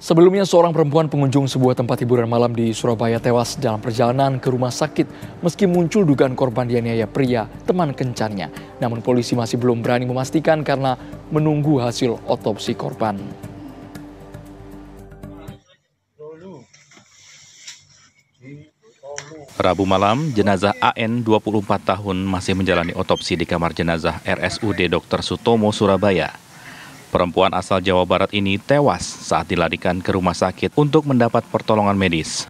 Sebelumnya, seorang perempuan pengunjung sebuah tempat hiburan malam di Surabaya tewas dalam perjalanan ke rumah sakit meski muncul dugaan korban dianiaya pria teman kencannya. Namun polisi masih belum berani memastikan karena menunggu hasil otopsi korban. Rabu malam, jenazah AN 24 tahun masih menjalani otopsi di kamar jenazah RSUD Dr. Sutomo, Surabaya. Perempuan asal Jawa Barat ini tewas saat dilarikan ke rumah sakit untuk mendapat pertolongan medis.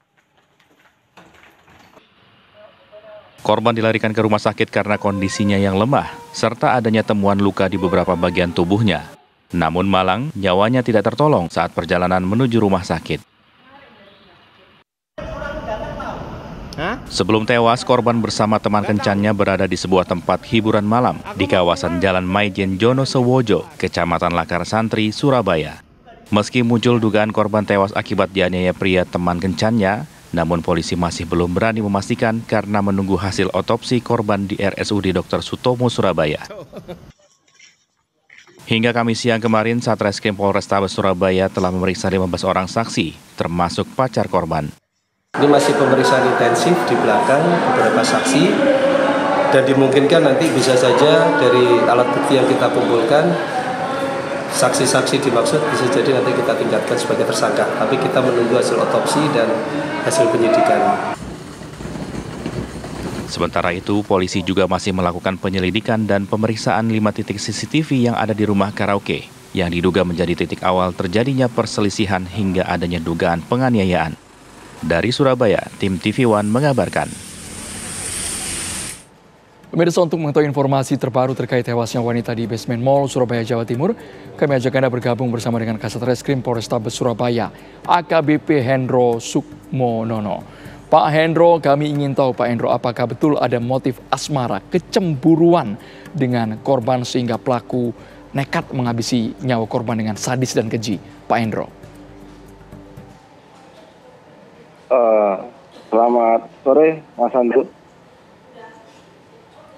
Korban dilarikan ke rumah sakit karena kondisinya yang lemah, serta adanya temuan luka di beberapa bagian tubuhnya. Namun malang, nyawanya tidak tertolong saat perjalanan menuju rumah sakit. Sebelum tewas, korban bersama teman kencannya berada di sebuah tempat hiburan malam di kawasan Jalan Maijen Jonosowojo, Kecamatan Lakar Santri, Surabaya. Meski muncul dugaan korban tewas akibat dianiaya pria teman kencannya, namun polisi masih belum berani memastikan karena menunggu hasil otopsi korban di RSUD Dr. Sutomo, Surabaya. Hingga Kamis siang kemarin, Satreskrim Polrestabes Surabaya telah memeriksa 15 orang saksi, termasuk pacar korban. Ini masih pemeriksaan intensif di belakang beberapa saksi dan dimungkinkan nanti bisa saja dari alat bukti yang kita kumpulkan saksi-saksi dimaksud bisa jadi nanti kita tingkatkan sebagai tersangka, tapi kita menunggu hasil otopsi dan hasil penyidikan. Sementara itu, polisi juga masih melakukan penyelidikan dan pemeriksaan 5 titik CCTV yang ada di rumah karaoke yang diduga menjadi titik awal terjadinya perselisihan hingga adanya dugaan penganiayaan. Dari Surabaya, tim TV One mengabarkan. Pemirsa, untuk mengetahui informasi terbaru terkait tewasnya wanita di Basement Mall Surabaya, Jawa Timur, kami ajak Anda bergabung bersama dengan Kasat Reskrim Polrestabes Surabaya, AKBP Hendro Sukmonono. Pak Hendro, kami ingin tahu Pak Hendro, apakah betul ada motif asmara, kecemburuan dengan korban sehingga pelaku nekat menghabisi nyawa korban dengan sadis dan keji, Pak Hendro? Selamat sore, Mas Andrew.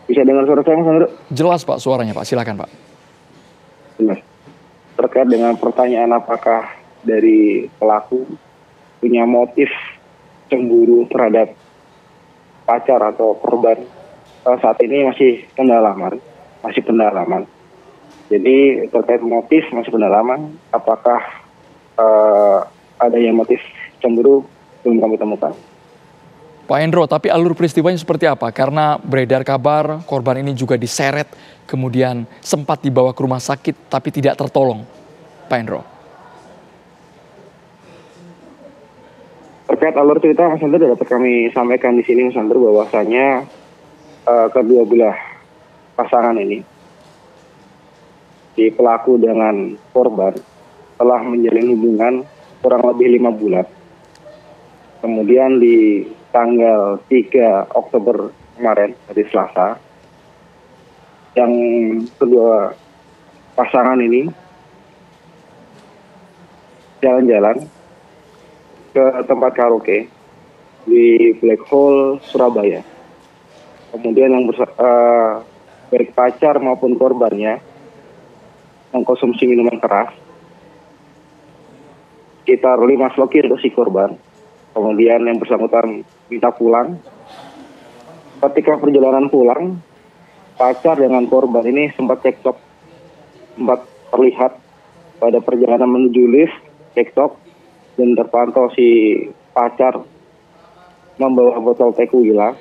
Bisa dengar suara saya, Mas Andrew? Jelas Pak, suaranya Pak. Silakan Pak. Benar. Terkait dengan pertanyaan apakah dari pelaku punya motif cemburu terhadap pacar atau korban, saat ini masih pendalaman. Jadi terkait motif masih pendalaman. Apakah ada yang motif cemburu belum kami temukan. Pak Hendro, tapi alur peristiwanya seperti apa? Karena beredar kabar korban ini juga diseret, kemudian sempat dibawa ke rumah sakit tapi tidak tertolong, Pak Hendro. Terkait alur cerita, Mas Andrew, dapat kami sampaikan di sini, Mas Andrew, bahwasanya kedua belah pasangan ini, si pelaku dengan korban, telah menjalin hubungan kurang lebih 5 bulan. Kemudian di tanggal 3 Oktober kemarin, hari Selasa, yang kedua pasangan ini jalan-jalan ke tempat karaoke di Black Hole, Surabaya. Kemudian yang baik pacar maupun korbannya mengkonsumsi minuman keras, sekitar 5 slokir untuk si korban. Kemudian yang bersangkutan minta pulang. Ketika perjalanan pulang, pacar dengan korban ini sempat cekcok, sempat terlihat pada perjalanan menuju lift cekcok, dan terpantau si pacar membawa botol tequila.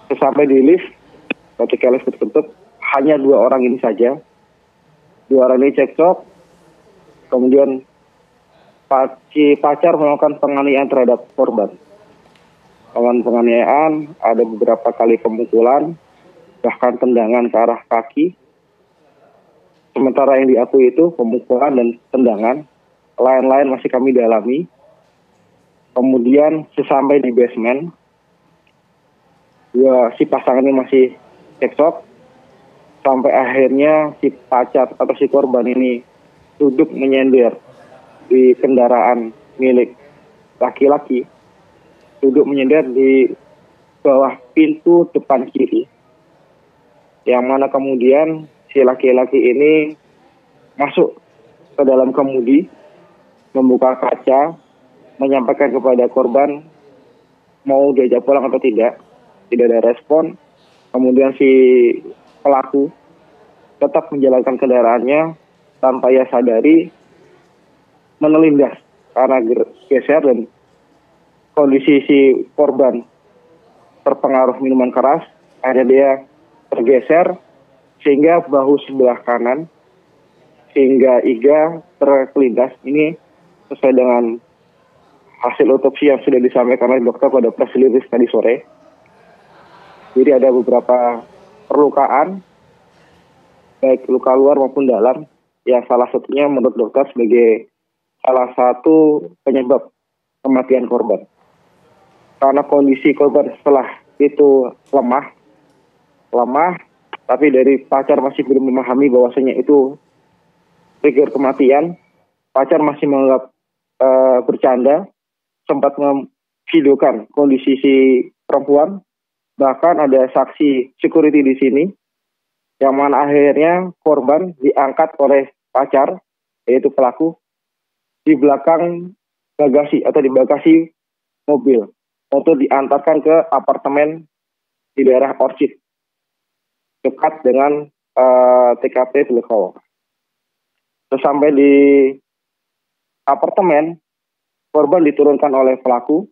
Sesampai di lift, ketika lift tertutup, hanya 2 orang ini saja. 2 orang ini cekcok, kemudian si pacar melakukan penganiayaan terhadap korban. Penganiayaan, ada beberapa kali pemukulan, bahkan tendangan ke arah kaki. Sementara yang diakui itu pemukulan dan tendangan, lain-lain masih kami dalami. Kemudian sesampai di basement, si pasangan ini masih cekcok, sampai akhirnya si pacar atau si korban ini duduk menyender di kendaraan milik laki-laki, duduk menyender di bawah pintu depan kiri, yang mana kemudian si laki-laki ini masuk ke dalam kemudi membuka kaca, menyampaikan kepada korban mau diajak pulang atau tidak. Tidak ada respon. Kemudian si pelaku tetap menjalankan kendaraannya tanpa ia sadari, menelindas karena geser dan kondisi si korban terpengaruh minuman keras. Akhirnya dia tergeser sehingga bahu sebelah kanan sehingga iga terkelindas. Ini sesuai dengan hasil otopsi yang sudah disampaikan oleh dokter pada press release tadi sore. Jadi ada beberapa perlukaan, baik luka luar maupun dalam, yang salah satunya menurut dokter sebagai salah satu penyebab kematian korban. Karena kondisi korban setelah itu lemah, tapi dari pacar masih belum memahami bahwasanya itu trigger kematian. Pacar masih menganggap bercanda, sempat memvideokan kondisi si perempuan. Bahkan ada saksi security di sini, yang mana akhirnya korban diangkat oleh pacar, yaitu pelaku, di belakang bagasi atau di bagasi mobil untuk diantarkan ke apartemen di daerah Orchid, dekat dengan TKP Telekol. Sesampai di apartemen, korban diturunkan oleh pelaku.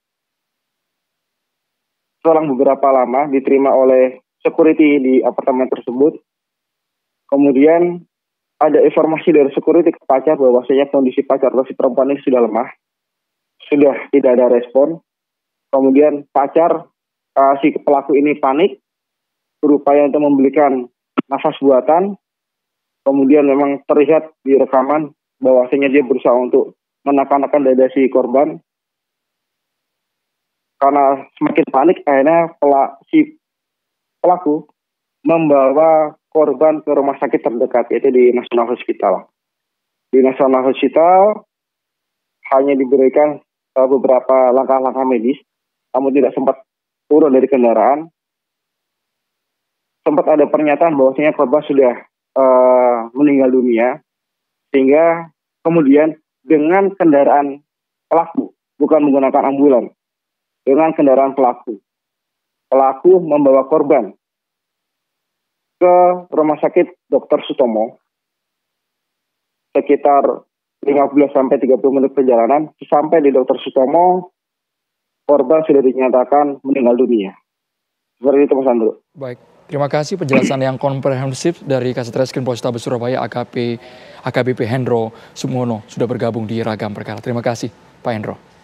Selang beberapa lama diterima oleh security di apartemen tersebut. Kemudian ada informasi dari security ke pacar bahwasanya kondisi pacar atau si perempuan ini sudah lemah, sudah tidak ada respon. Kemudian pacar si pelaku ini panik, berupaya untuk membelikan nafas buatan. Kemudian memang terlihat di rekaman bahwasanya dia berusaha untuk menekan-nekan dada si korban. Karena semakin panik, akhirnya si pelaku membawa korban ke rumah sakit terdekat, yaitu di National Hospital. Di National Hospital hanya diberikan beberapa langkah-langkah medis, namun tidak sempat turun dari kendaraan. Sempat ada pernyataan bahwasanya korban sudah meninggal dunia, sehingga kemudian dengan kendaraan pelaku, bukan menggunakan ambulan, dengan kendaraan pelaku membawa korban ke Rumah Sakit Dr. Sutomo, sekitar 15-30 menit perjalanan. Sampai di Dr. Sutomo, korban sudah dinyatakan meninggal dunia. Seperti itu, Mas Andrew. Baik, terima kasih penjelasan yang komprehensif dari Kasatreskrim Polrestabes Surabaya AKBP Hendro Sukmono sudah bergabung di Ragam Perkara. Terima kasih, Pak Hendro.